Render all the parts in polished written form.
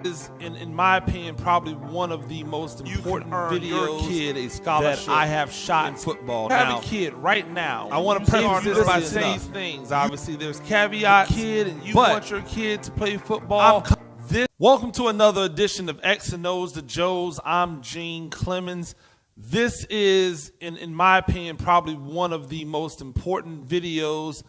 is, in my opinion, probably one of the most important videos kid a scholarship that I have shot in football. Have Now, a kid right now. I want to preface this by saying these things. Obviously, there's caveats. Kid, and you want your kid to play football. Welcome to another edition of X&O's The Joes. I'm Gene Clemens. This is, in my opinion, probably one of the most important videos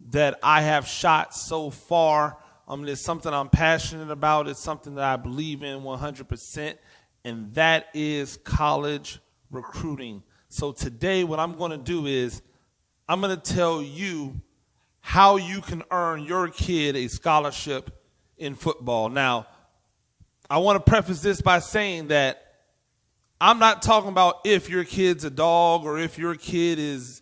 that I have shot so far. It's something I'm passionate about. It's something that I believe in 100%, and that is college recruiting. So today what I'm going to do is I'm going to tell you how you can earn your kid a scholarship in football. Now, I want to preface this by saying that I'm not talking about if your kid's a dog or if your kid is,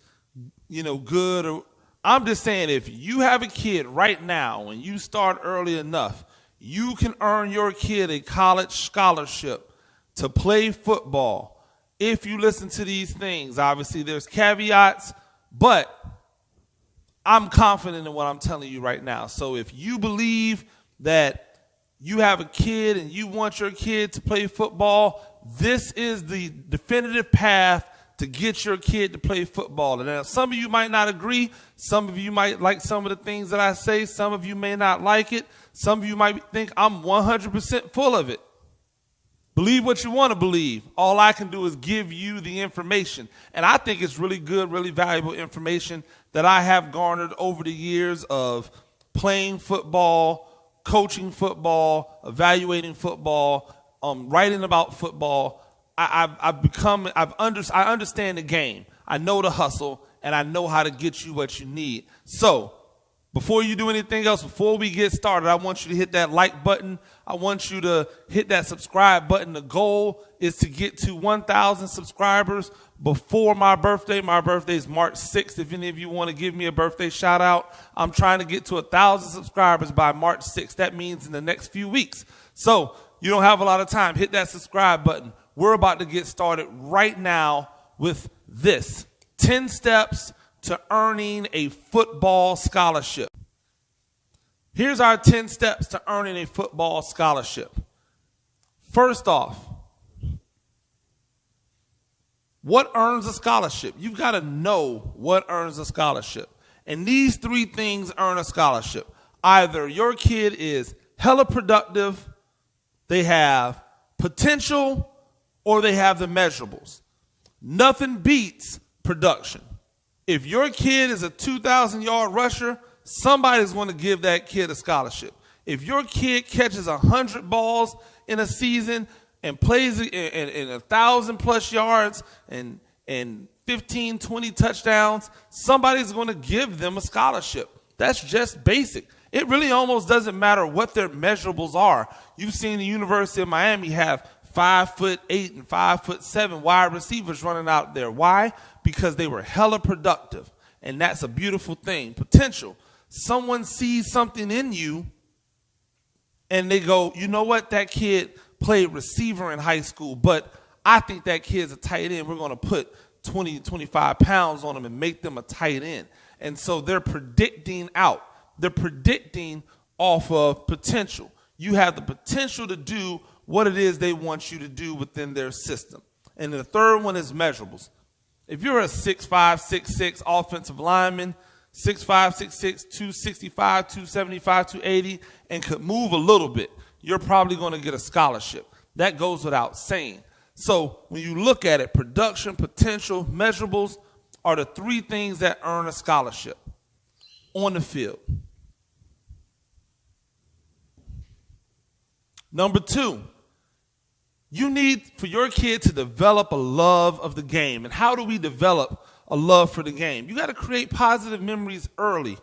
good or I'm just saying if you have a kid right now and you start early enough, you can earn your kid a college scholarship to play football if you listen to these things. Obviously, there's caveats, but I'm confident in what I'm telling you right now. So if you believe that you have a kid and you want your kid to play football, this is the definitive path to get your kid to play football. And now some of you might not agree. Some of you might like some of the things that I say. Some of you may not like it. Some of you might think I'm 100% full of it. Believe what you want to believe. All I can do is give you the information. And I think it's really good, really valuable information that I have garnered over the years of playing football, coaching football, evaluating football, writing about football. I understand the game. I know the hustle, and I know how to get you what you need. So before you do anything else, before we get started, I want you to hit that like button. I want you to hit that subscribe button. The goal is to get to 1,000 subscribers before my birthday. My birthday is March 6th. If any of you want to give me a birthday shout out, I'm trying to get to 1,000 subscribers by March 6th. That means in the next few weeks. So you don't have a lot of time. Hit that subscribe button. We're about to get started right now with this. 10 steps to earning a football scholarship. Here's our 10 steps to earning a football scholarship. First off, what earns a scholarship? You've got to know what earns a scholarship. And these three things earn a scholarship. Either your kid is hella productive, they have potential, or they have the measurables. Nothing beats production. If your kid is a 2,000-yard rusher, somebody's going to give that kid a scholarship. If your kid catches 100 balls in a season and plays in 1,000+ yards and 15, 20 touchdowns, somebody's going to give them a scholarship. That's just basic. It really almost doesn't matter what their measurables are. You've seen the University of Miami have 5'8" and 5'7" wide receivers running out there. Why? Because they were hella productive. And that's a beautiful thing. Potential. Someone sees something in you and they go, you know what? That kid played receiver in high school, but I think that kid's a tight end. We're going to put 20, 25 pounds on him and make them a tight end. And so they're predicting out. They're predicting off of potential. You have the potential to do what it is they want you to do within their system. And the third one is measurables. If you're a 6'5", 6'6" offensive lineman, 6'5", 6'6", 265, 275, 280, and could move a little bit, you're probably going to get a scholarship. That goes without saying. So when you look at it, production, potential, measurables are the three things that earn a scholarship on the field. Number two, you need for your kid to develop a love of the game. And how do we develop a love for the game? You got to create positive memories early.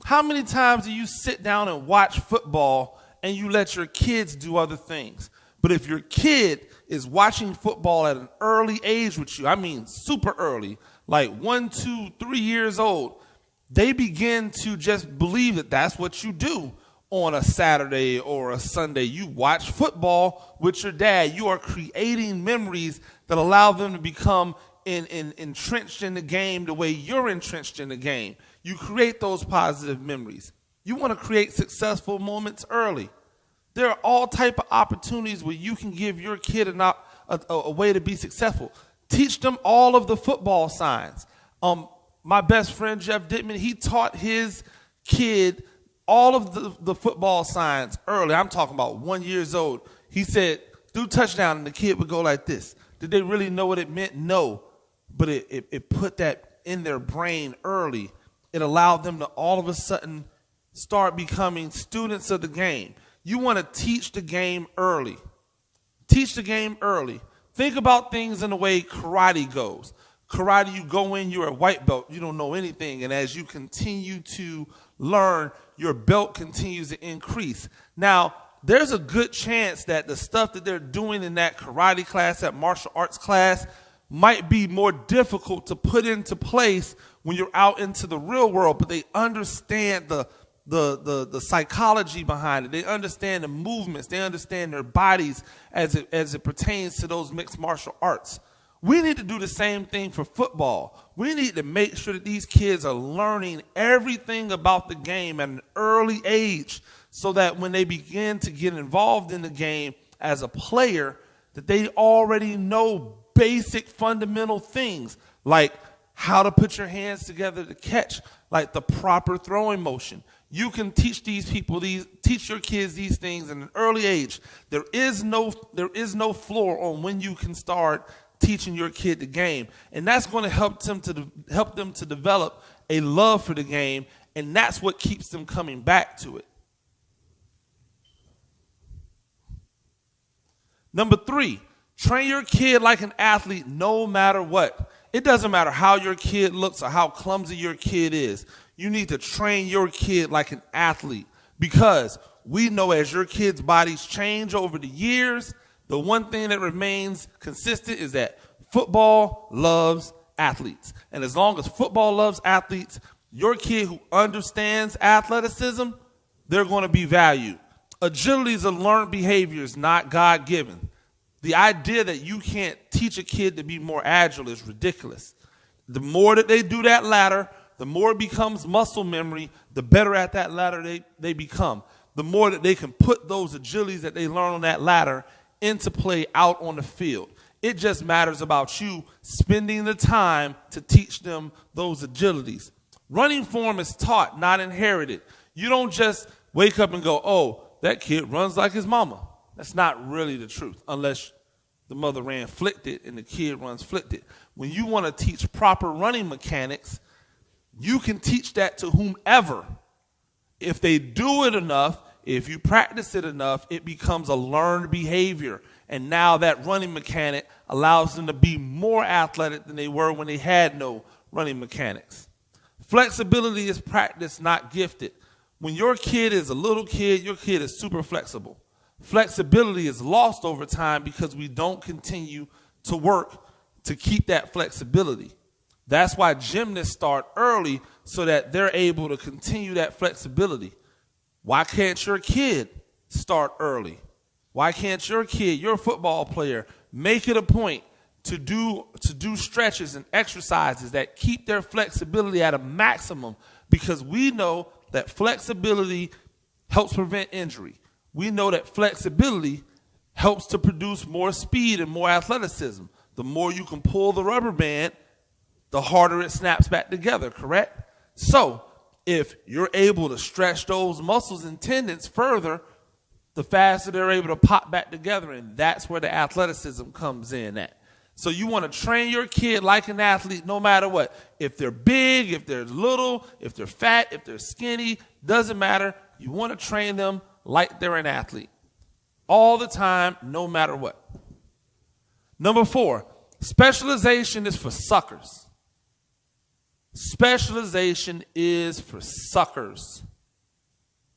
How many times do you sit down and watch football and you let your kids do other things? But if your kid is watching football at an early age with you, I mean super early, like 1, 2, 3 years old, they begin to just believe that that's what you do. On a Saturday or a Sunday, you watch football with your dad. You are creating memories that allow them to become entrenched in the game the way you're entrenched in the game. You create those positive memories. You want to create successful moments early. There are all type of opportunities where you can give your kid a way to be successful. Teach them all of the football signs. My best friend, Jeff Dittman, he taught his kid all of the football signs early. I'm talking about 1 year old. He said, do touchdown, and the kid would go like this. Did they really know what it meant? No. But it put that in their brain early. It allowed them to all of a sudden start becoming students of the game. You want to teach the game early. Teach the game early. Think about things in the way karate goes. Karate, you go in, you're a white belt, you don't know anything. And as you continue to learn, your belt continues to increase. Now, there's a good chance that the stuff that they're doing in that karate class, that martial arts class, might be more difficult to put into place when you're out into the real world, but they understand the psychology behind it. They understand the movements. They understand their bodies as it pertains to those mixed martial arts. We need to do the same thing for football. We need to make sure that these kids are learning everything about the game at an early age so that when they begin to get involved in the game as a player, that they already know basic fundamental things like how to put your hands together to catch, like the proper throwing motion. You can teach teach your kids these things at an early age. There is no floor on when you can start teaching your kid the game, and that's going to help them to develop a love for the game, and that's what keeps them coming back to it. Number 3, train your kid like an athlete no matter what. It doesn't matter how your kid looks or how clumsy your kid is. You need to train your kid like an athlete, because we know as your kids' bodies change over the years, the one thing that remains consistent is that football loves athletes. And as long as football loves athletes, your kid who understands athleticism, they're going to be valued. Agility is a learned behavior, it's not God-given. The idea that you can't teach a kid to be more agile is ridiculous. The more that they do that ladder, the more it becomes muscle memory, the better at that ladder they become. The more that they can put those agilities that they learn on that ladder into play out on the field. It just matters about you spending the time to teach them those agilities. Running form is taught, not inherited. You don't just wake up and go, oh, that kid runs like his mama. That's not really the truth, unless the mother ran flicked and the kid runs flicked. When you want to teach proper running mechanics, you can teach that to whomever. If they do it enough, if you practice it enough, it becomes a learned behavior. And now that running mechanic allows them to be more athletic than they were when they had no running mechanics. Flexibility is practiced, not gifted. When your kid is a little kid, your kid is super flexible. Flexibility is lost over time because we don't continue to work to keep that flexibility. That's why gymnasts start early so that they're able to continue that flexibility. Why can't your kid start early? Why can't your kid, your football player, make it a point to do stretches and exercises that keep their flexibility at a maximum? Because we know that flexibility helps prevent injury. We know that flexibility helps to produce more speed and more athleticism. The more you can pull the rubber band, the harder it snaps back together, correct? So if you're able to stretch those muscles and tendons further, the faster they're able to pop back together, and that's where the athleticism comes in at. So you want to train your kid like an athlete no matter what. If they're big, if they're little, if they're fat, if they're skinny, doesn't matter. You want to train them like they're an athlete. All the time, no matter what. Number 4, specialization is for suckers. Specialization is for suckers.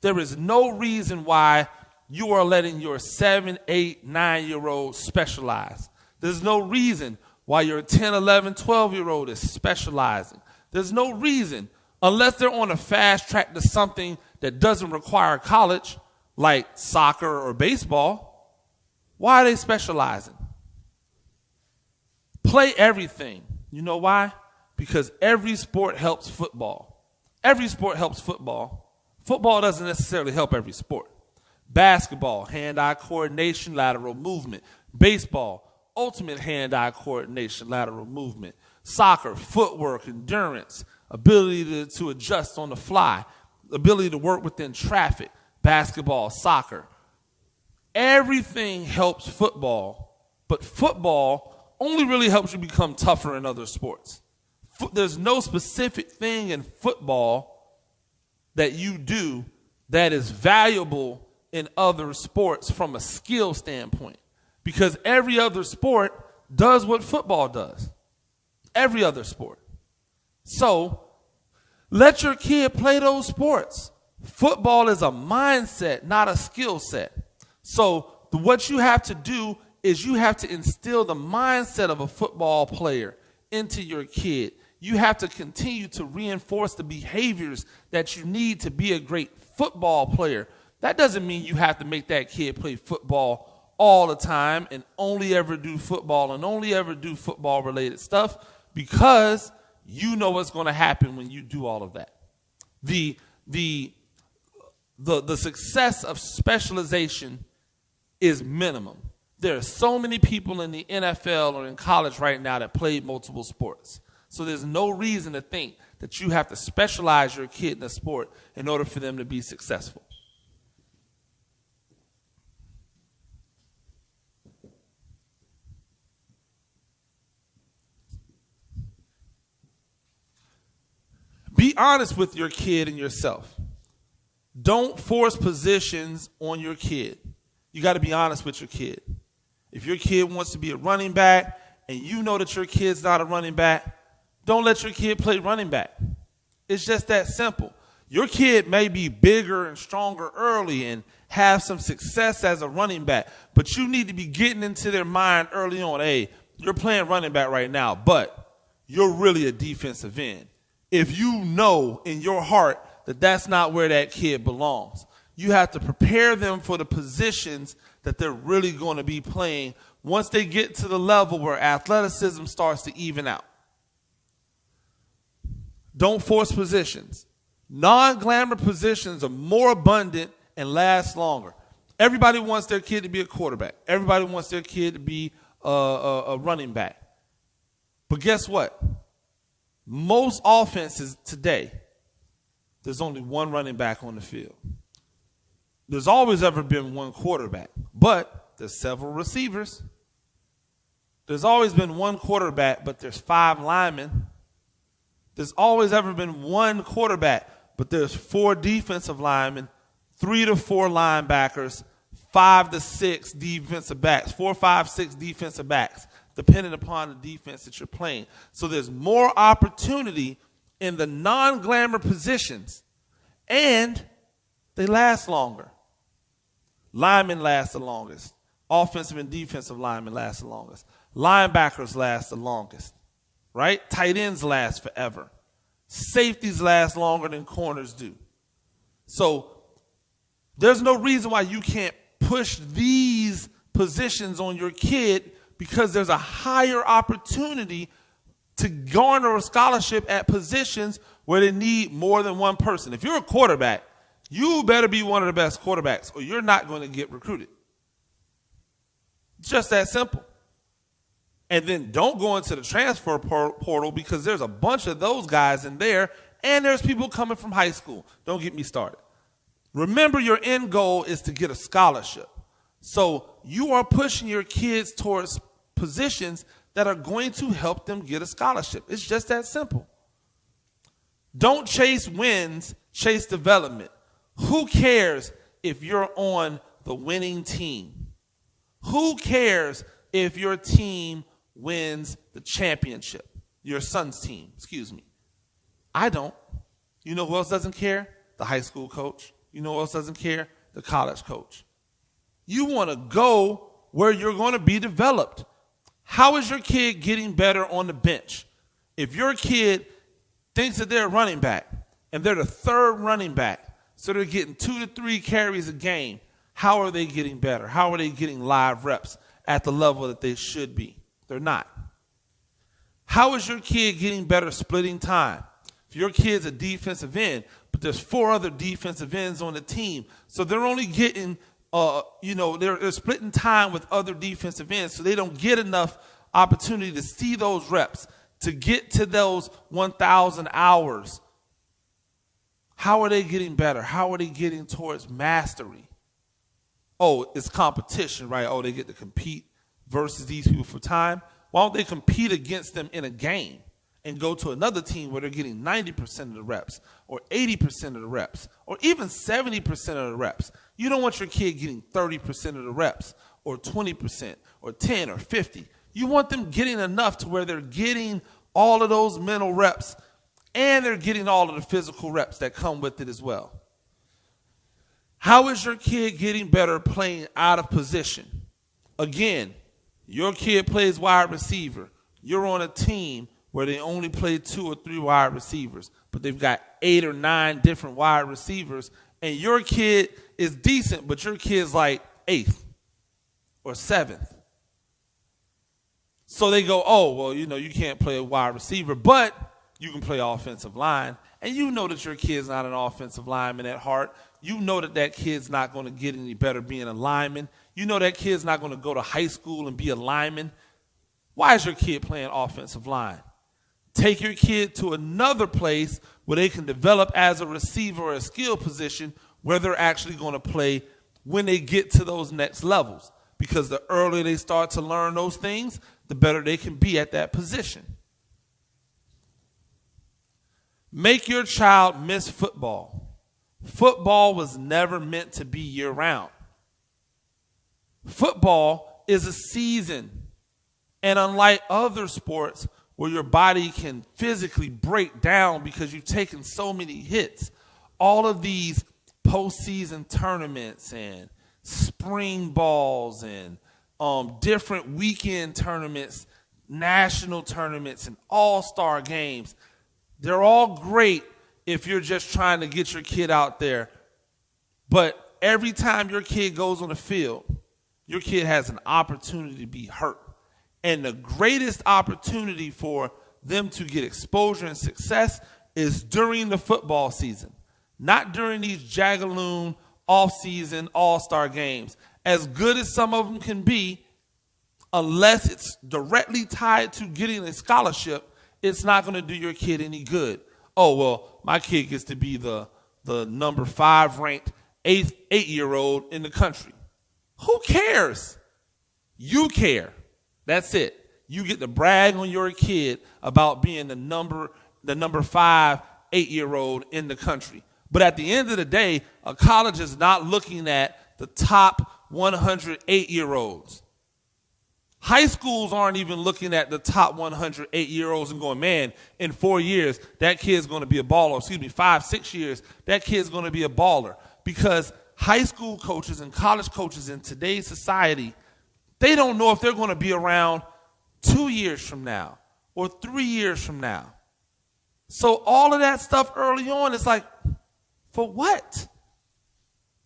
There is no reason why you are letting your 7, 8, 9-year-old specialize. There's no reason why your 10, 11, 12-year-old is specializing. There's no reason, unless they're on a fast track to something that doesn't require college, like soccer or baseball. Why are they specializing? Play everything. You know why? Because every sport helps football. Every sport helps football. Football doesn't necessarily help every sport. Basketball, hand-eye coordination, lateral movement. Baseball, ultimate hand-eye coordination, lateral movement. Soccer, footwork, endurance, ability to adjust on the fly, ability to work within traffic. Basketball, soccer. Everything helps football, but football only really helps you become tougher in other sports. There's no specific thing in football that you do that is valuable in other sports from a skill standpoint, because every other sport does what football does. Every other sport. So let your kid play those sports. Football is a mindset, not a skill set. So what you have to do is you have to instill the mindset of a football player into your kid. You have to continue to reinforce the behaviors that you need to be a great football player. That doesn't mean you have to make that kid play football all the time and only ever do football and only ever do football-related stuff, because you know what's going to happen when you do all of that. The success of specialization is minimum. There are so many people in the NFL or in college right now that play multiple sports. So there's no reason to think that you have to specialize your kid in a sport in order for them to be successful. Be honest with your kid and yourself. Don't force positions on your kid. You got to be honest with your kid. If your kid wants to be a running back and you know that your kid's not a running back, don't let your kid play running back. It's just that simple. Your kid may be bigger and stronger early and have some success as a running back, but you need to be getting into their mind early on. Hey, you're playing running back right now, but you're really a defensive end. If you know in your heart that that's not where that kid belongs, you have to prepare them for the positions that they're really going to be playing once they get to the level where athleticism starts to even out. Don't force positions. Non-glamour positions are more abundant and last longer. Everybody wants their kid to be a quarterback. Everybody wants their kid to be a running back. But guess what? Most offenses today, there's only one running back on the field. There's always ever been one quarterback, but there's several receivers. There's always been one quarterback, but there's 5 linemen. There's always ever been one quarterback, but there's 4 defensive linemen, 3 to 4 linebackers, 5 to 6 defensive backs, 4, 5, 6 defensive backs, depending upon the defense that you're playing. So there's more opportunity in the non-glamour positions, and they last longer. Linemen last the longest. Offensive and defensive linemen last the longest. Linebackers last the longest, right? Tight ends last forever. Safeties last longer than corners do. So there's no reason why you can't push these positions on your kid, because there's a higher opportunity to garner a scholarship at positions where they need more than one person. If you're a quarterback, you better be one of the best quarterbacks or you're not going to get recruited. It's just that simple. And then don't go into the transfer portal, because there's a bunch of those guys in there, and there's people coming from high school. Don't get me started. Remember, your end goal is to get a scholarship. So you are pushing your kids towards positions that are going to help them get a scholarship. It's just that simple. Don't chase wins, chase development. Who cares if you're on the winning team? Who cares if your team wins the championship? Your son's team, excuse me. I don't. You know who else doesn't care? The high school coach. You know who else doesn't care? The college coach. You want to go where you're going to be developed. How is your kid getting better on the bench? If your kid thinks that they're a running back and they're the 3rd running back, so they're getting 2 to 3 carries a game, how are they getting better? How are they getting live reps at the level that they should be? They're not. How is your kid getting better splitting time? If your kid's a defensive end, but there's 4 other defensive ends on the team, so they're only getting they're splitting time with other defensive ends, so they don't get enough opportunity to see those reps, to get to those 1,000 hours. How are they getting better? How are they getting towards mastery? Oh, it's competition, right? Oh, they get to compete versus these people for time. Why don't they compete against them in a game and go to another team where they're getting 90% of the reps or 80% of the reps or even 70% of the reps? You don't want your kid getting 30% of the reps or 20% or 10 or 50. You want them getting enough to where they're getting all of those mental reps and they're getting all of the physical reps that come with it as well. How is your kid getting better playing out of position? Again, your kid plays wide receiver. You're on a team where they only play 2 or 3 wide receivers, but they've got 8 or 9 different wide receivers, and your kid is decent, but your kid's like 8th or 7th. So they go, oh, well, you can't play a wide receiver, but you can play offensive line. And you know that your kid's not an offensive lineman at heart. You know that kid's not going to get any better being a lineman. You know that kid's not going to go to high school and be a lineman. Why is your kid playing offensive line? Take your kid to another place where they can develop as a receiver or a skill position where they're actually going to play when they get to those next levels. Because the earlier they start to learn those things, the better they can be at that position. Make your child miss football. Football was never meant to be year-round. Football is a season. And unlike other sports where your body can physically break down because you've taken so many hits, all of these postseason tournaments and spring balls and different weekend tournaments, national tournaments, and all-star games, they're all great if you're just trying to get your kid out there. But every time your kid goes on the field, your kid has an opportunity to be hurt. And the greatest opportunity for them to get exposure and success is during the football season, not during these jagaloon off-season all-star games. As good as some of them can be, unless it's directly tied to getting a scholarship, it's not going to do your kid any good. Oh, well, my kid gets to be the number 5 ranked 8-year-old in the country. Who cares? You care. That's it. You get to brag on your kid about being the number 5 8-year-old in the country. But at the end of the day, a college is not looking at the top 100 8-year-olds. High schools aren't even looking at the top 100 8-year-olds and going, man, in 4 years, that kid's going to be a baller. 5, 6 years, that kid's going to be a baller. Because high school coaches and college coaches in today's society, they don't know if they're going to be around 2 years from now or 3 years from now. So all of that stuff early on is like, for what?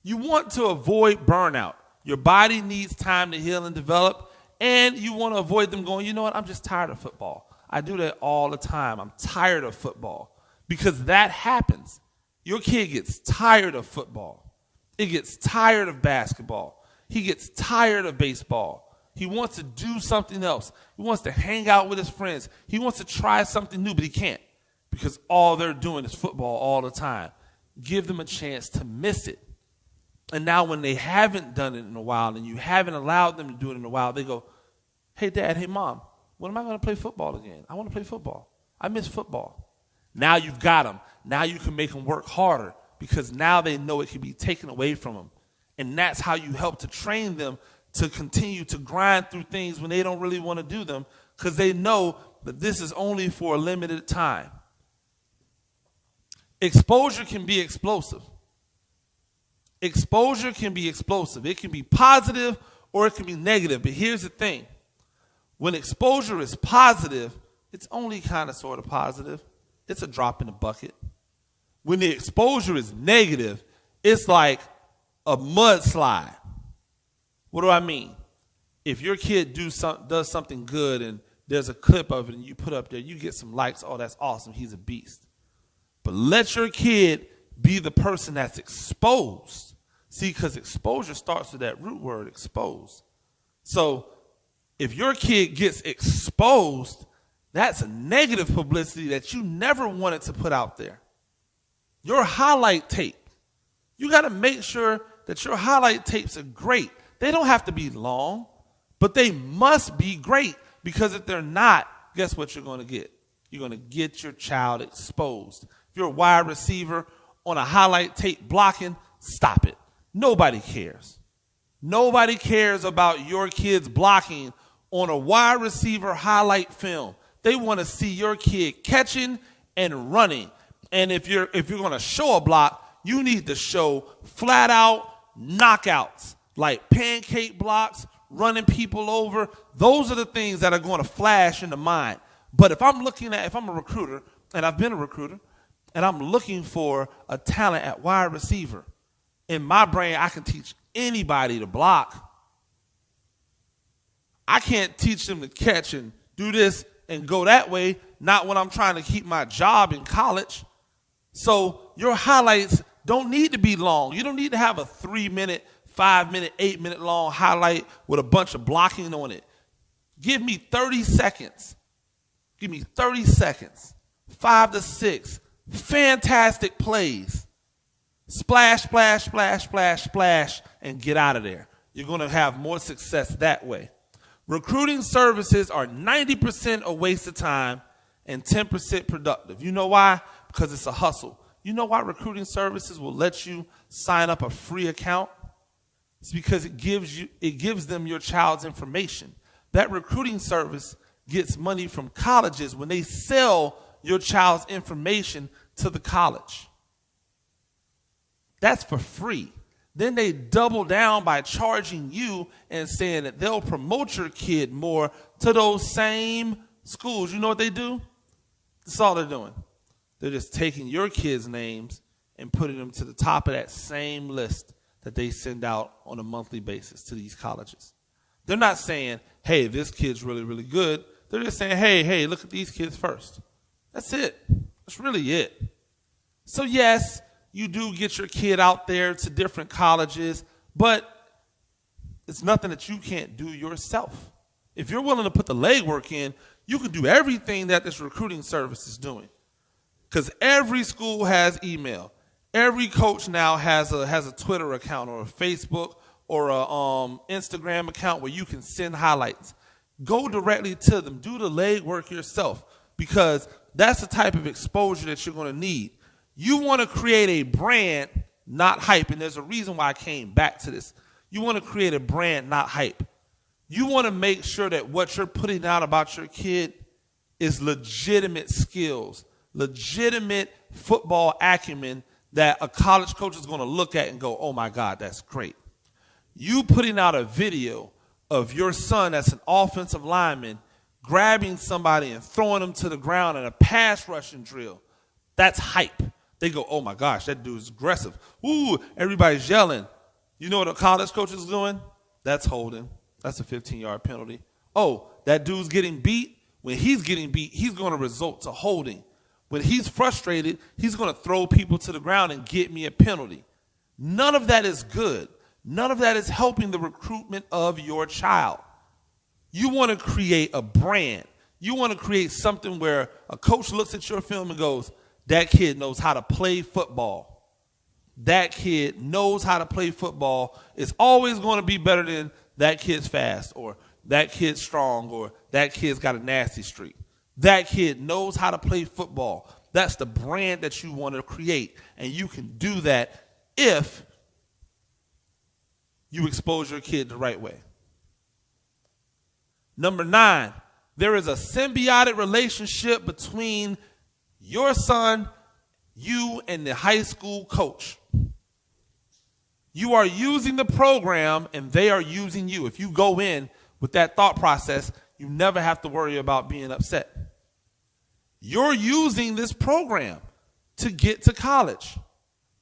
You want to avoid burnout. Your body needs time to heal and develop, and you want to avoid them going, you know what, I'm just tired of football. I do that all the time. I'm tired of football. Because that happens. Your kid gets tired of football. He gets tired of basketball. He gets tired of baseball. He wants to do something else. He wants to hang out with his friends. He wants to try something new, but he can't because all they're doing is football all the time. Give them a chance to miss it. And now when they haven't done it in a while and you haven't allowed them to do it in a while, they go, hey, Dad, hey, Mom, when am I going to play football again? I want to play football. I miss football. Now you've got them. Now you can make them work harder because now they know it can be taken away from them. And that's how you help to train them to continue to grind through things when they don't really want to do them because they know that this is only for a limited time. Exposure can be explosive. Exposure can be explosive. It can be positive or it can be negative. But here's the thing. When exposure is positive, it's only kind of sort of positive. It's a drop in the bucket. When the exposure is negative, it's like a mudslide. What do I mean? If your kid does something good and there's a clip of it and you put up there, you get some likes. Oh, that's awesome. He's a beast. But let your kid be the person that's exposed. See, because exposure starts with that root word, exposed. So if your kid gets exposed, that's a negative publicity that you never wanted to put out there. Your highlight tape, you got to make sure that your highlight tapes are great. They don't have to be long, but they must be great, because if they're not, guess what you're going to get? You're going to get your child exposed. If you're a wide receiver on a highlight tape blocking, stop it. Nobody cares. Nobody cares about your kids blocking on a wide receiver highlight film. They want to see your kid catching and running. And if you're going to show a block, you need to show flat out knockouts, like pancake blocks, running people over. Those are the things that are going to flash in the mind. But if I'm a recruiter, and I've been a recruiter, and I'm looking for a talent at wide receiver, in my brain, I can teach anybody to block. I can't teach them to catch and do this and go that way, not when I'm trying to keep my job in college. So your highlights don't need to be long. You don't need to have a 3-minute, 5-minute, 8-minute long highlight with a bunch of blocking on it. Give me 30 seconds. Give me 30 seconds, 5 to 6 fantastic plays. Splash, splash, splash, splash, splash, and get out of there. You're going to have more success that way. Recruiting services are 90% a waste of time and 10% productive. You know why? Because it's a hustle. You know why recruiting services will let you sign up a free account? It's because it gives them your child's information. That recruiting service gets money from colleges when they sell your child's information to the college. That's for free. Then they double down by charging you and saying that they'll promote your kid more to those same schools. You know what they do? That's all they're doing. They're just taking your kids' names and putting them to the top of that same list that they send out on a monthly basis to these colleges. They're not saying, hey, this kid's really, really good. They're just saying, hey, look at these kids first. That's it. That's really it. So yes, you do get your kid out there to different colleges, but it's nothing that you can't do yourself. If you're willing to put the legwork in, you can do everything that this recruiting service is doing. Because every school has email. Every coach now has a Twitter account or a Facebook or a Instagram account where you can send highlights. Go directly to them. Do the legwork yourself, because that's the type of exposure that you're going to need. You want to create a brand, not hype. And there's a reason why I came back to this. You want to create a brand, not hype. You want to make sure that what you're putting out about your kid is legitimate skills, legitimate football acumen that a college coach is going to look at and go, oh my God, that's great. You putting out a video of your son that's an offensive lineman grabbing somebody and throwing them to the ground in a pass rushing drill, that's hype. They go, oh my gosh, that dude's aggressive. Ooh, everybody's yelling. You know what a college coach is doing? That's holding. That's a 15-yard penalty. Oh, that dude's getting beat. When he's getting beat, he's going to result to holding. When he's frustrated, he's going to throw people to the ground and get me a penalty. None of that is good. None of that is helping the recruitment of your child. You want to create a brand. You want to create something where a coach looks at your film and goes, that kid knows how to play football. That kid knows how to play football. It's always going to be better than that kid's fast, or that kid's strong, or that kid's got a nasty streak. That kid knows how to play football. That's the brand that you want to create. And you can do that if you expose your kid the right way. Number 9, there is a symbiotic relationship between your son, you, and the high school coach. You are using the program and they are using you. If you go in with that thought process, you never have to worry about being upset. You're using this program to get to college.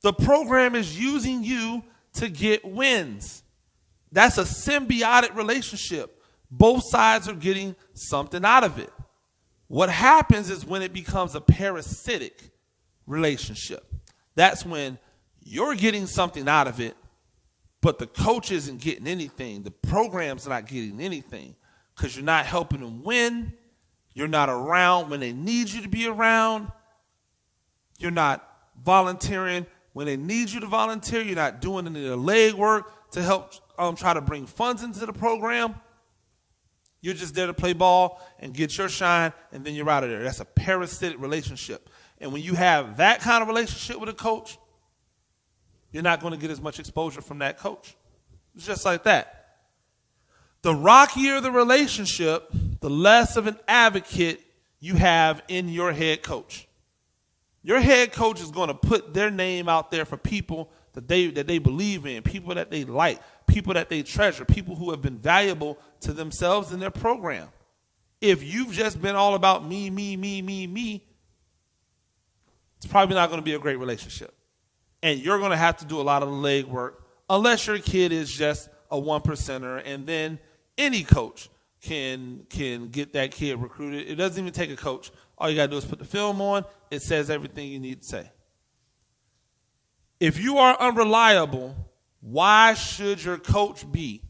The program is using you to get wins. That's a symbiotic relationship. Both sides are getting something out of it. What happens is when it becomes a parasitic relationship, that's when you're getting something out of it but the coach isn't getting anything. The program's not getting anything because you're not helping them win. You're not around when they need you to be around. You're not volunteering when they need you to volunteer. You're not doing any of the leg work to help try to bring funds into the program. You're just there to play ball and get your shine, and then you're out of there. That's a parasitic relationship. And when you have that kind of relationship with a coach, you're not going to get as much exposure from that coach. It's just like that. The rockier the relationship, the less of an advocate you have in your head coach. Your head coach is going to put their name out there for people that they believe in, people that they like, people that they treasure, people who have been valuable to themselves and their program. If you've just been all about me, it's probably not going to be a great relationship. And you're going to have to do a lot of the leg work unless your kid is just a 1%er, and then any coach can get that kid recruited. It doesn't even take a coach. All you got to do is put the film on. It says everything you need to say. If you are unreliable, why should your coach be?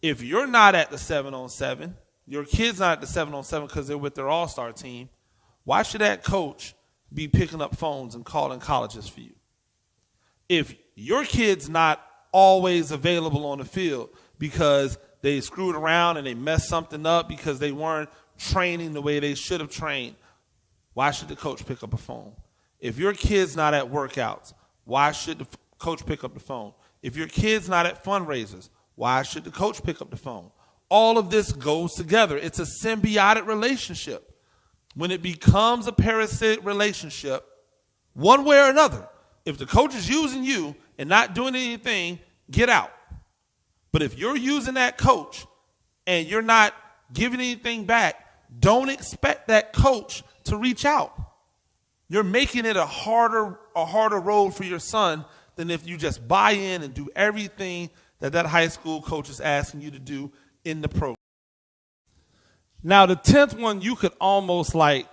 If you're not at the 7-on-7, your kid's not at the 7-on-7 because they're with their all-star team, why should that coach be picking up phones and calling colleges for you? If your kid's not always available on the field because they screwed around and they messed something up because they weren't training the way they should have trained, why should the coach pick up a phone? If your kid's not at workouts, why should the coach pick up the phone? If your kid's not at fundraisers, why should the coach pick up the phone? All of this goes together. It's a symbiotic relationship. When it becomes a parasitic relationship, one way or another, if the coach is using you and not doing anything, get out. But if you're using that coach and you're not giving anything back, don't expect that coach to reach out. You're making it a harder road for your son than if you just buy in and do everything that high school coach is asking you to do in the program. Now, the 10th one, you could almost like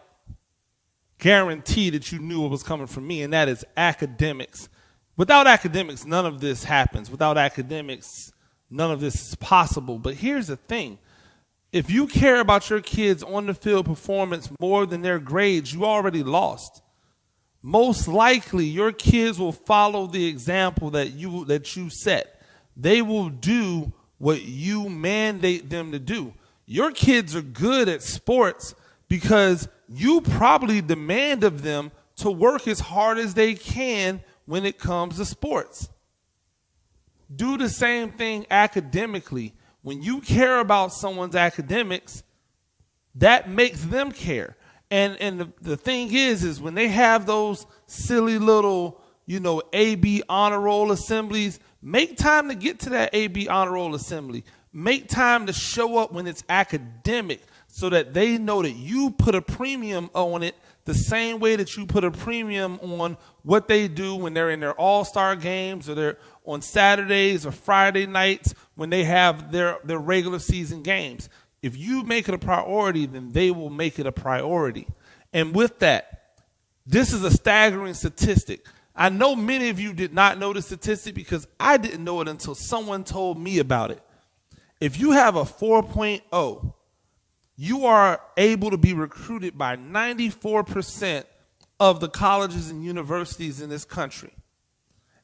guarantee that you knew it was coming from me, and that is academics. Without academics, none of this happens. Without academics, none of this is possible. But here's the thing. If you care about your kids' on-the-field performance more than their grades, you already lost. Most likely, your kids will follow the example that you set. They will do what you mandate them to do. Your kids are good at sports because you probably demand of them to work as hard as they can when it comes to sports. Do the same thing academically. When you care about someone's academics, that makes them care. And the thing is when they have those silly little, AB honor roll assemblies, make time to get to that AB honor roll assembly. Make time to show up when it's academic so that they know that you put a premium on it the same way that you put a premium on what they do when they're in their all-star games or they're on Saturdays or Friday nights when they have their regular season games. If you make it a priority, then they will make it a priority. And with that, this is a staggering statistic. I know many of you did not know the statistic because I didn't know it until someone told me about it. If you have a 4.0, you are able to be recruited by 94% of the colleges and universities in this country.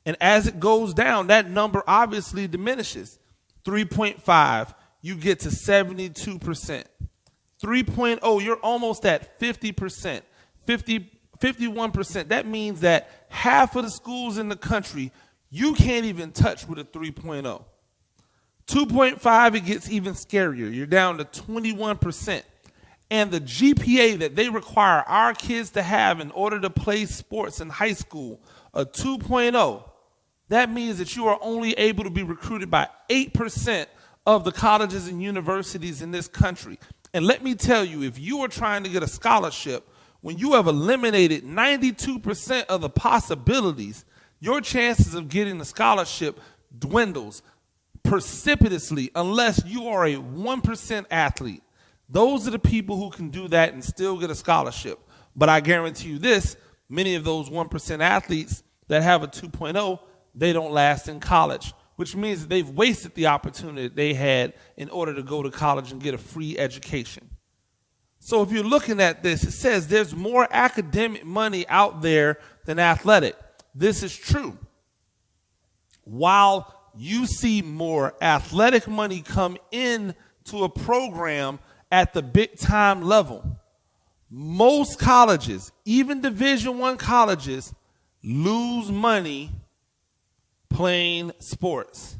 And as it goes down, that number obviously diminishes. 3.5, you get to 72%. 3.0, you're almost at 50%, 51%. That means that half of the schools in the country, you can't even touch with a 3.0. 2.5, it gets even scarier. You're down to 21%. And the GPA that they require our kids to have in order to play sports in high school, a 2.0, that means that you are only able to be recruited by 8% of the colleges and universities in this country. And let me tell you, if you are trying to get a scholarship, when you have eliminated 92% of the possibilities, your chances of getting a scholarship dwindles precipitously unless you are a 1% athlete. Those are the people who can do that and still get a scholarship. But I guarantee you this, many of those 1% athletes that have a 2.0, they don't last in college. which means that they've wasted the opportunity that they had in order to go to college and get a free education. So if you're looking at this, it says there's more academic money out there than athletic. This is true. While you see more athletic money come in to a program at the big time level, most colleges, even Division I colleges, lose money playing sports.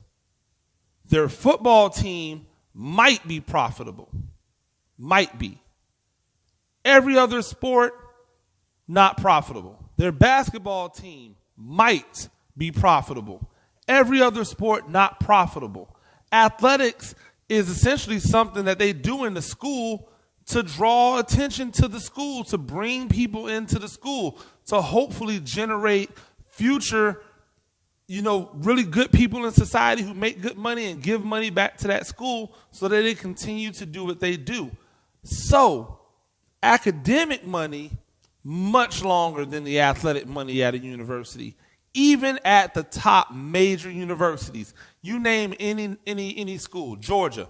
Their football team might be profitable. Might be. Every other sport, not profitable. Their basketball team might be profitable. Every other sport, not profitable. Athletics is essentially something that they do in the school to draw attention to the school, to bring people into the school, to hopefully generate future, really good people in society who make good money and give money back to that school so that they continue to do what they do. So, academic money, much longer than the athletic money at a university. Even at the top major universities, you name any school. Georgia,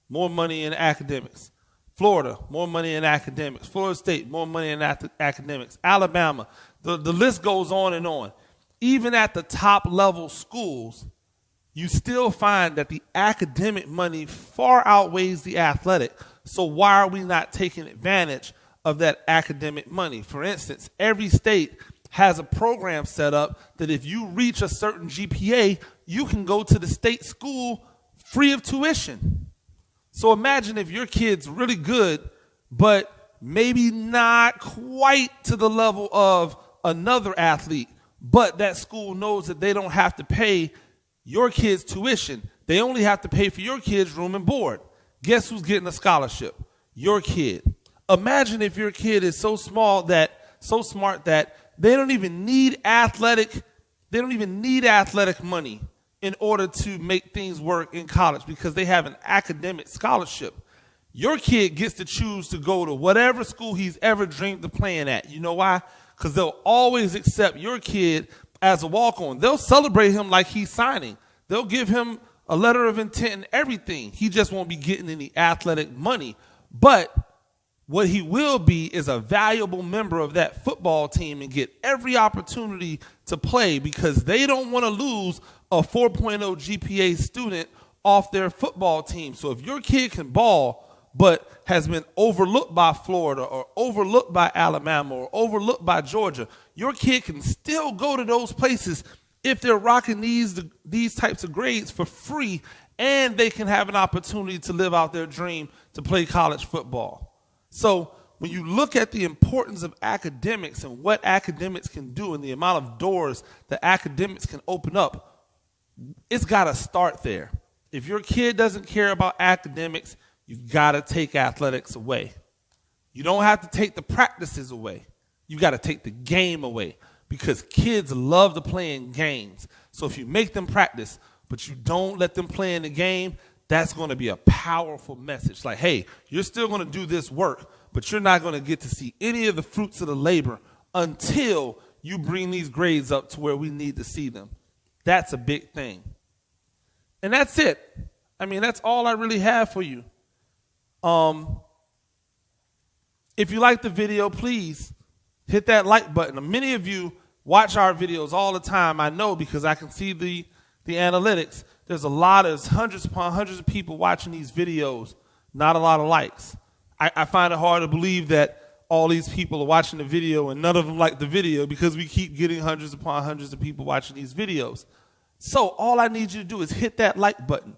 more money in academics. Florida, more money in academics. Florida State, more money in academics. Alabama, the list goes on and on. Even at the top level schools, you still find that the academic money far outweighs the athletic. So why are we not taking advantage of that academic money? For instance, every state has a program set up that if you reach a certain GPA, you can go to the state school free of tuition. So imagine if your kid's really good, but maybe not quite to the level of another athlete, but that school knows that they don't have to pay your kid's tuition. They only have to pay for your kid's room and board. Guess who's getting a scholarship? Your kid. Imagine if your kid is so smart that they don't even need athletic money in order to make things work in college because they have an academic scholarship. Your kid gets to choose to go to whatever school he's ever dreamed of playing at. You know why? Because they'll always accept your kid as a walk-on. They'll celebrate him like he's signing. They'll give him a letter of intent and everything. He just won't be getting any athletic money. But what he will be is a valuable member of that football team and get every opportunity to play because they don't want to lose a 4.0 GPA student off their football team. So if your kid can ball but has been overlooked by Florida or overlooked by Alabama or overlooked by Georgia, your kid can still go to those places if they're rocking these types of grades for free, and they can have an opportunity to live out their dream to play college football. So when you look at the importance of academics and what academics can do and the amount of doors that academics can open up, it's got to start there. If your kid doesn't care about academics, you've got to take athletics away. You don't have to take the practices away. You got to take the game away because kids love to play in games. So if you make them practice, but you don't let them play in the game, that's going to be a powerful message. Like, hey, you're still going to do this work, but you're not going to get to see any of the fruits of the labor until you bring these grades up to where we need to see them. That's a big thing. And that's it. I mean, that's all I really have for you. If you like the video, please hit that like button. Many of you watch our videos all the time. I know because I can see the analytics. There's hundreds upon hundreds of people watching these videos, not a lot of likes. I find it hard to believe that all these people are watching the video and none of them like the video because we keep getting hundreds upon hundreds of people watching these videos. So all I need you to do is hit that like button.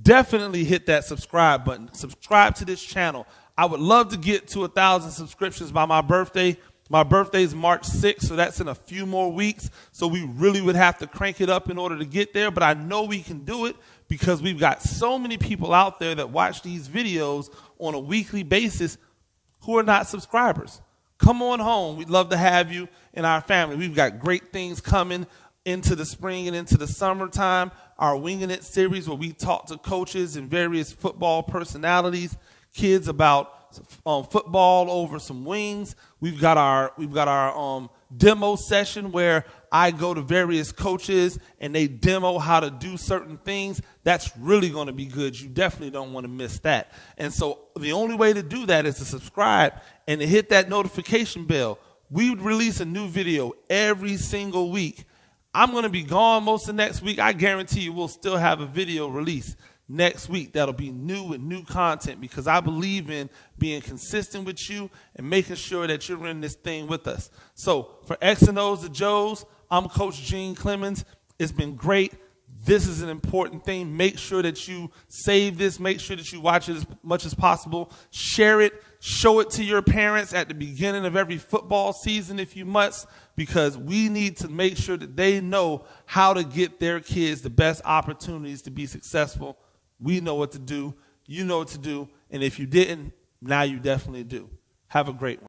Definitely hit that subscribe button. Subscribe to this channel. I would love to get to 1,000 subscriptions by my birthday. My birthday is March 6th, so that's in a few more weeks. So we really would have to crank it up in order to get there. But I know we can do it because we've got so many people out there that watch these videos on a weekly basis who are not subscribers. Come on home. We'd love to have you in our family. We've got great things coming into the spring and into the summertime. Our Winging It series where we talk to coaches and various football personalities, kids about football over some wings. We've got our demo session where I go to various coaches and they demo how to do certain things, that's really going to be good. You definitely don't want to miss that. And so the only way to do that is to subscribe and to hit that notification bell. We would release a new video every single week. I'm going to be gone most of next week. I guarantee you we'll still have a video release next week that'll be new and new content, because I believe in being consistent with you and making sure that you're in this thing with us. So for X&O's The Joes, I'm Coach Gene Clemens. It's been great. This is an important thing. Make sure that you save this. Make sure that you watch it as much as possible. Share it. Show it to your parents at the beginning of every football season if you must, because we need to make sure that they know how to get their kids the best opportunities to be successful. We know what to do. You know what to do. And if you didn't, now you definitely do. Have a great one.